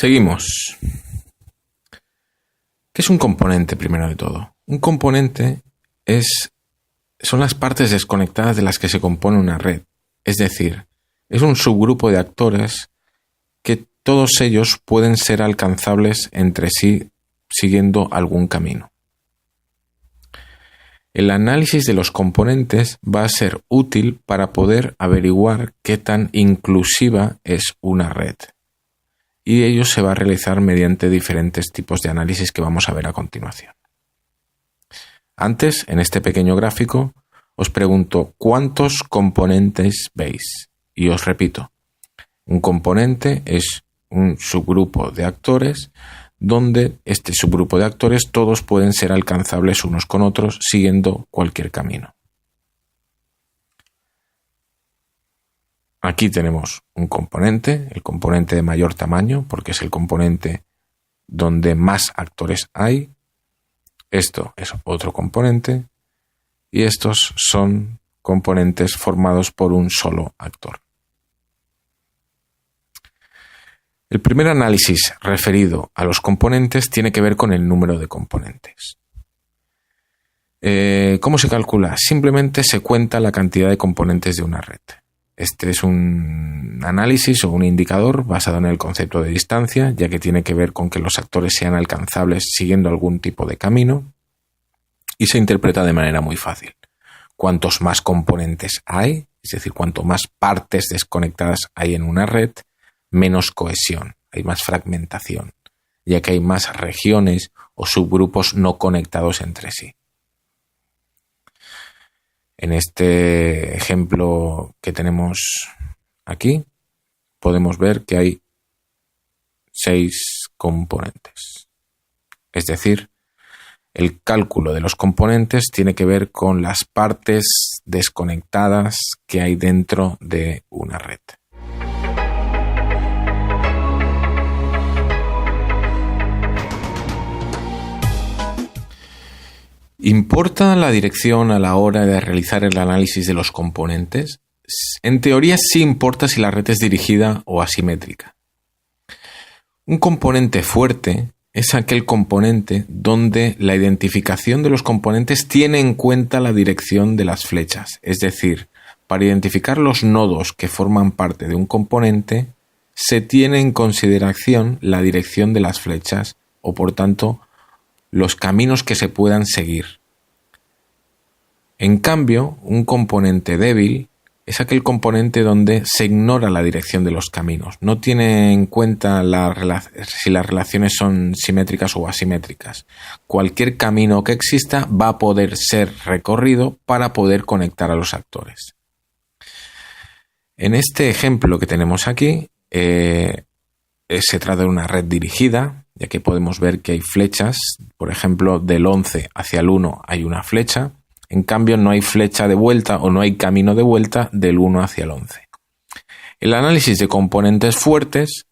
Seguimos. ¿Qué es un componente, primero de todo? Un componente son las partes desconectadas de las que se compone una red. Es decir, es un subgrupo de actores que todos ellos pueden ser alcanzables entre sí siguiendo algún camino. El análisis de los componentes va a ser útil para poder averiguar qué tan inclusiva es una red. Y ello se va a realizar mediante diferentes tipos de análisis que vamos a ver a continuación. Antes, en este pequeño gráfico, os pregunto ¿cuántos componentes veis? Y os repito, un componente es un subgrupo de actores donde este subgrupo de actores todos pueden ser alcanzables unos con otros siguiendo cualquier camino. Aquí tenemos un componente, el componente de mayor tamaño, porque es el componente donde más actores hay. Esto es otro componente y estos son componentes formados por un solo actor. El primer análisis referido a los componentes tiene que ver con el número de componentes. ¿Cómo se calcula? Simplemente se cuenta la cantidad de componentes de una red. Este es un análisis o un indicador basado en el concepto de distancia, ya que tiene que ver con que los actores sean alcanzables siguiendo algún tipo de camino, y se interpreta de manera muy fácil. Cuantos más componentes hay, es decir, cuanto más partes desconectadas hay en una red, menos cohesión, hay más fragmentación, ya que hay más regiones o subgrupos no conectados entre sí. En este ejemplo que tenemos aquí, podemos ver que hay 6 componentes. Es decir, el cálculo de los componentes tiene que ver con las partes desconectadas que hay dentro de una red. ¿Importa la dirección a la hora de realizar el análisis de los componentes? En teoría sí importa si la red es dirigida o asimétrica. Un componente fuerte es aquel componente donde la identificación de los componentes tiene en cuenta la dirección de las flechas. Es decir, para identificar los nodos que forman parte de un componente, se tiene en consideración la dirección de las flechas o, por tanto, los caminos que se puedan seguir. En cambio, un componente débil es aquel componente donde se ignora la dirección de los caminos. No tiene en cuenta si las relaciones son simétricas o asimétricas. Cualquier camino que exista va a poder ser recorrido para poder conectar a los actores. En este ejemplo que tenemos aquí, se trata de una red dirigida, ya que podemos ver que hay flechas. Por ejemplo, del 11 hacia el 1 hay una flecha. En cambio, no hay flecha de vuelta o no hay camino de vuelta del 1 hacia el 11. El análisis de componentes fuertes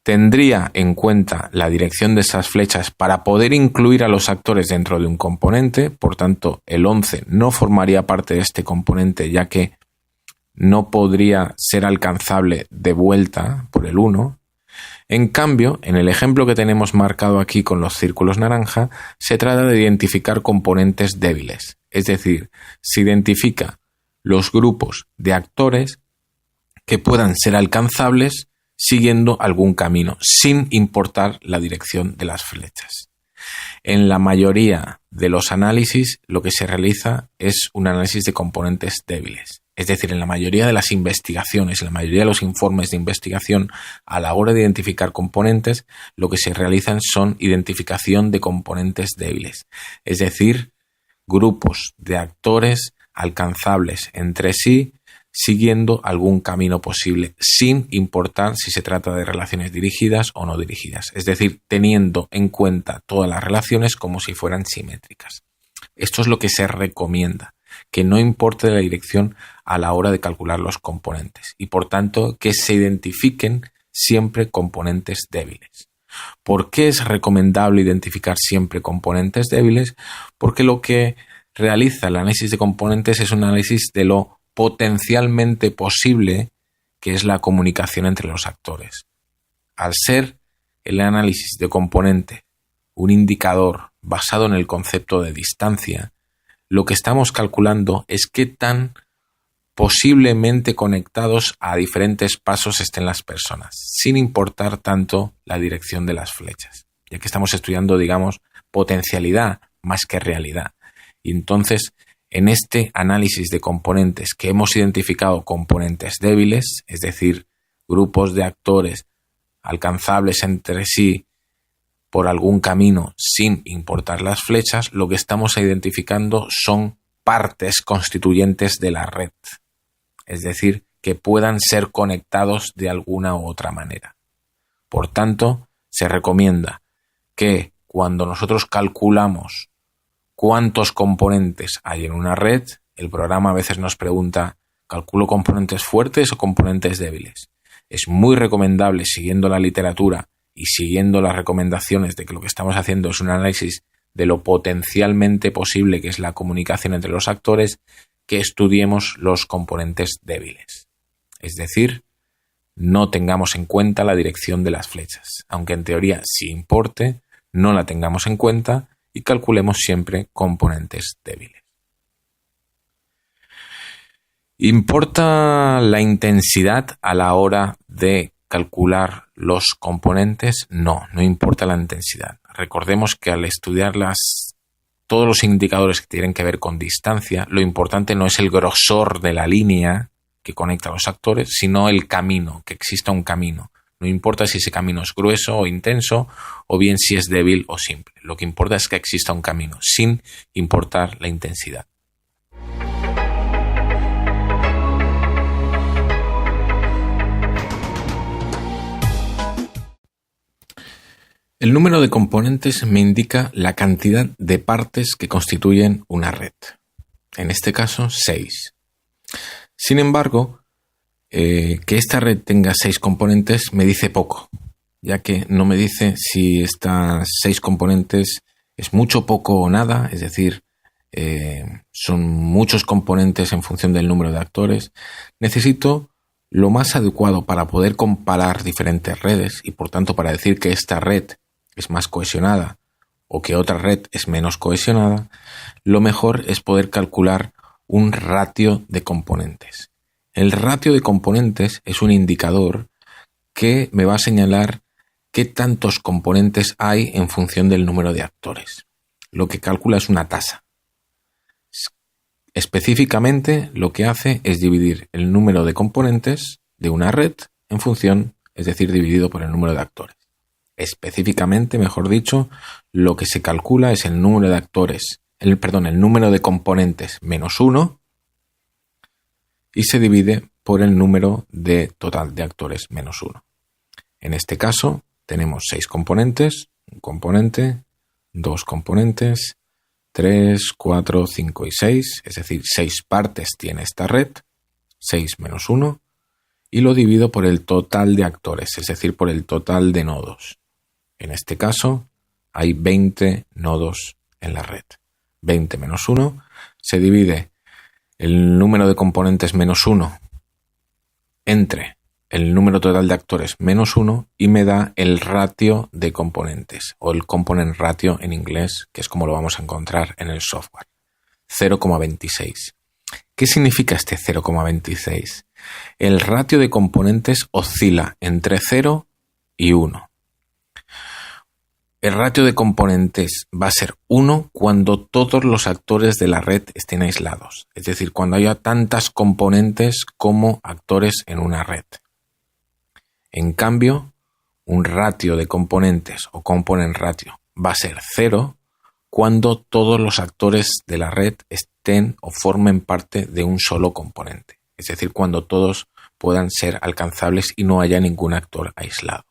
tendría en cuenta la dirección de esas flechas para poder incluir a los actores dentro de un componente. Por tanto, el 11 no formaría parte de este componente, ya que no podría ser alcanzable de vuelta por el 1. En cambio, en el ejemplo que tenemos marcado aquí con los círculos naranja, se trata de identificar componentes débiles. Es decir, se identifica los grupos de actores que puedan ser alcanzables siguiendo algún camino, sin importar la dirección de las flechas. En la mayoría de los análisis, lo que se realiza es un análisis de componentes débiles. Es decir, en la mayoría de las investigaciones, en la mayoría de los informes de investigación, a la hora de identificar componentes, lo que se realizan son identificación de componentes débiles. Es decir, grupos de actores alcanzables entre sí, siguiendo algún camino posible, sin importar si se trata de relaciones dirigidas o no dirigidas. Es decir, teniendo en cuenta todas las relaciones como si fueran simétricas. Esto es lo que se recomienda, que no importe la dirección a la hora de calcular los componentes y, por tanto, que se identifiquen siempre componentes débiles. ¿Por qué es recomendable identificar siempre componentes débiles? Porque lo que realiza el análisis de componentes es un análisis de lo potencialmente posible que es la comunicación entre los actores. Al ser el análisis de componente un indicador basado en el concepto de distancia, lo que estamos calculando es qué tan posiblemente conectados a diferentes pasos estén las personas, sin importar tanto la dirección de las flechas, ya que estamos estudiando, digamos, potencialidad más que realidad. Y entonces, en este análisis de componentes que hemos identificado componentes débiles, es decir, grupos de actores alcanzables entre sí por algún camino sin importar las flechas, lo que estamos identificando son partes constituyentes de la red, es decir, que puedan ser conectados de alguna u otra manera. Por tanto, se recomienda que cuando nosotros calculamos cuántos componentes hay en una red, el programa a veces nos pregunta, ¿calculo componentes fuertes o componentes débiles? Es muy recomendable, siguiendo la literatura y siguiendo las recomendaciones de que lo que estamos haciendo es un análisis de lo potencialmente posible que es la comunicación entre los actores, que estudiemos los componentes débiles. Es decir, no tengamos en cuenta la dirección de las flechas, aunque en teoría sí importe, no la tengamos en cuenta y calculemos siempre componentes débiles. ¿Importa la intensidad a la hora de calcular los componentes? No importa la intensidad. Recordemos que al estudiar todos los indicadores que tienen que ver con distancia, lo importante no es el grosor de la línea que conecta a los actores, sino el camino, que exista un camino. No importa si ese camino es grueso o intenso, o bien si es débil o simple. Lo que importa es que exista un camino, sin importar la intensidad. El número de componentes me indica la cantidad de partes que constituyen una red. En este caso, 6. Sin embargo, que esta red tenga 6 componentes me dice poco, ya que no me dice si estas 6 componentes es mucho, poco o nada, es decir, son muchos componentes en función del número de actores. Necesito lo más adecuado para poder comparar diferentes redes y, por tanto, para decir que esta red es más cohesionada o que otra red es menos cohesionada. Lo mejor es poder calcular un ratio de componentes. El ratio de componentes es un indicador que me va a señalar qué tantos componentes hay en función del número de actores. Lo que calcula es una tasa. Específicamente, lo que hace es dividir el número de componentes de una red en función, es decir, dividido por el número de actores. Específicamente, mejor dicho, lo que se calcula es el número de actores, el número de componentes menos 1 y se divide por el número de total de actores menos 1. En este caso, tenemos 6 componentes, un componente, 2 componentes, 3, 4, 5 y 6, es decir, 6 partes tiene esta red, 6 menos 1, y lo divido por el total de actores, es decir, por el total de nodos. En este caso, hay 20 nodos en la red. 20 menos 1 se divide el número de componentes menos 1 entre el número total de actores menos 1 y me da el ratio de componentes, o el component ratio en inglés, que es como lo vamos a encontrar en el software. 0,26. ¿Qué significa este 0,26? El ratio de componentes oscila entre 0 y 1. El ratio de componentes va a ser 1 cuando todos los actores de la red estén aislados, es decir, cuando haya tantas componentes como actores en una red. En cambio, un ratio de componentes o component ratio va a ser 0 cuando todos los actores de la red estén o formen parte de un solo componente, es decir, cuando todos puedan ser alcanzables y no haya ningún actor aislado.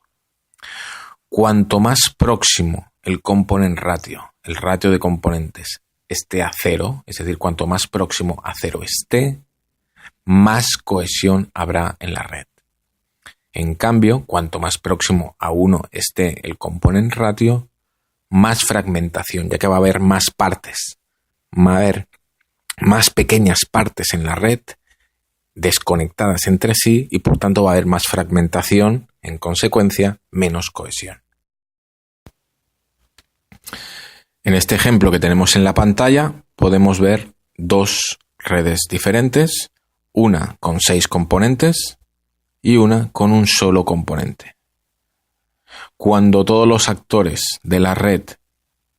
Cuanto más próximo el component ratio, el ratio de componentes, esté a 0, es decir, cuanto más próximo a 0 esté, más cohesión habrá en la red. En cambio, cuanto más próximo a 1 esté el component ratio, más fragmentación, ya que va a haber más partes, va a haber más pequeñas partes en la red desconectadas entre sí y por tanto va a haber más fragmentación, en consecuencia, menos cohesión. En este ejemplo que tenemos en la pantalla podemos ver dos redes diferentes, una con 6 componentes y una con un solo componente. Cuando todos los actores de la red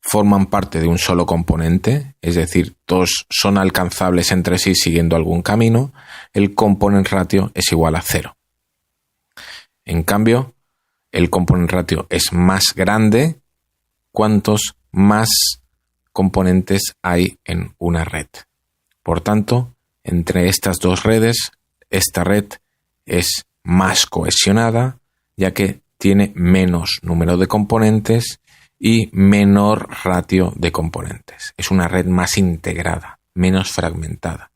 forman parte de un solo componente, es decir, todos son alcanzables entre sí siguiendo algún camino, el component ratio es igual a 0. En cambio, el component ratio es más grande cuantos más componentes hay en una red. Por tanto, entre estas dos redes, esta red es más cohesionada, ya que tiene menos número de componentes y menor ratio de componentes. Es una red más integrada, menos fragmentada.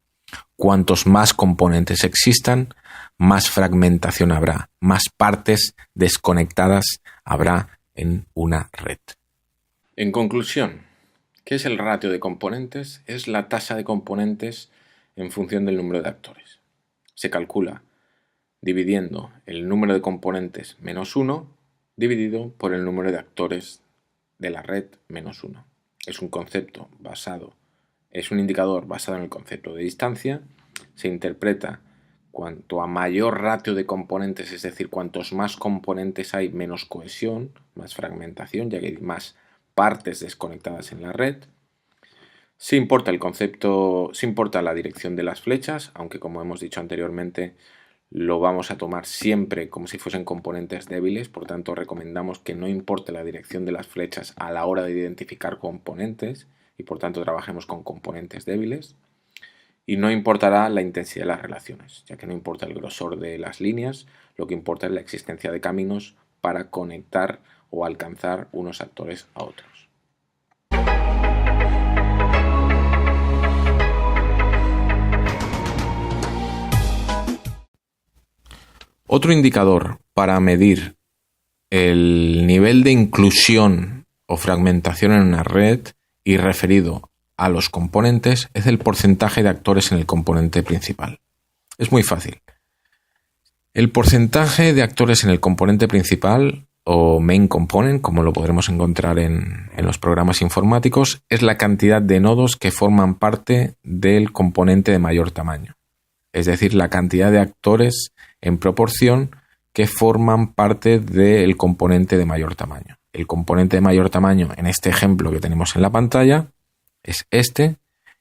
Cuantos más componentes existan, más fragmentación habrá, más partes desconectadas habrá en una red. En conclusión, ¿qué es el ratio de componentes? Es la tasa de componentes en función del número de actores. Se calcula dividiendo el número de componentes menos 1 dividido por el número de actores de la red menos 1. Es un indicador basado en el concepto de distancia. Se interpreta cuanto a mayor ratio de componentes, es decir, cuantos más componentes hay, menos cohesión, más fragmentación, ya que hay más partes desconectadas en la red. Sí importa la dirección de las flechas, aunque como hemos dicho anteriormente, lo vamos a tomar siempre como si fuesen componentes débiles, por tanto recomendamos que no importe la dirección de las flechas a la hora de identificar componentes y por tanto trabajemos con componentes débiles. Y no importará la intensidad de las relaciones, ya que no importa el grosor de las líneas, lo que importa es la existencia de caminos para conectar o alcanzar unos actores a otros. Otro indicador para medir el nivel de inclusión o fragmentación en una red y referido a los componentes es el porcentaje de actores en el componente principal. Es muy fácil. El porcentaje de actores en el componente principal o main component, como lo podremos encontrar en los programas informáticos, es la cantidad de nodos que forman parte del componente de mayor tamaño. Es decir, la cantidad de actores en proporción que forman parte del componente de mayor tamaño. El componente de mayor tamaño, en este ejemplo que tenemos en la pantalla, es este,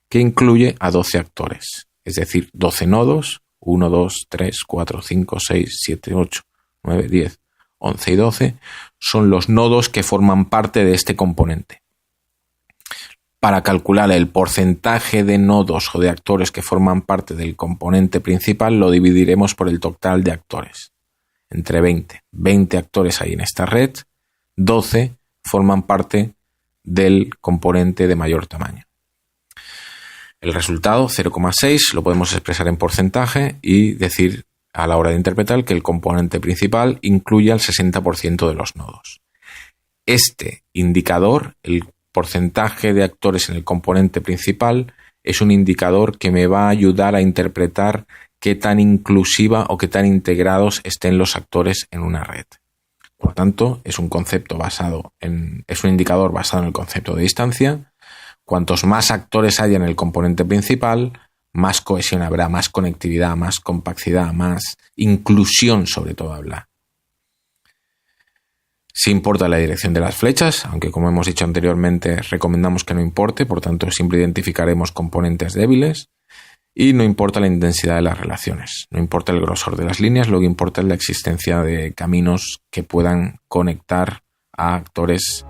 que incluye a 12 actores. Es decir, 12 nodos, 1, 2, 3, 4, 5, 6, 7, 8, 9, 10, 11 y 12, son los nodos que forman parte de este componente. Para calcular el porcentaje de nodos o de actores que forman parte del componente principal, lo dividiremos por el total de actores. Entre 20. 20 actores hay en esta red, 12 forman parte del componente de mayor tamaño. El resultado, 0,6, lo podemos expresar en porcentaje y decir a la hora de interpretar que el componente principal incluye al 60% de los nodos. Este indicador, el porcentaje de actores en el componente principal, es un indicador que me va a ayudar a interpretar qué tan inclusiva o qué tan integrados estén los actores en una red. Por tanto, es un indicador basado en el concepto de distancia. Cuantos más actores haya en el componente principal, más cohesión habrá, más conectividad, más compacidad, más inclusión sobre todo habrá. Sí importa la dirección de las flechas, aunque como hemos dicho anteriormente recomendamos que no importe, por tanto siempre identificaremos componentes débiles. Y no importa la intensidad de las relaciones, no importa el grosor de las líneas, lo que importa es la existencia de caminos que puedan conectar a actores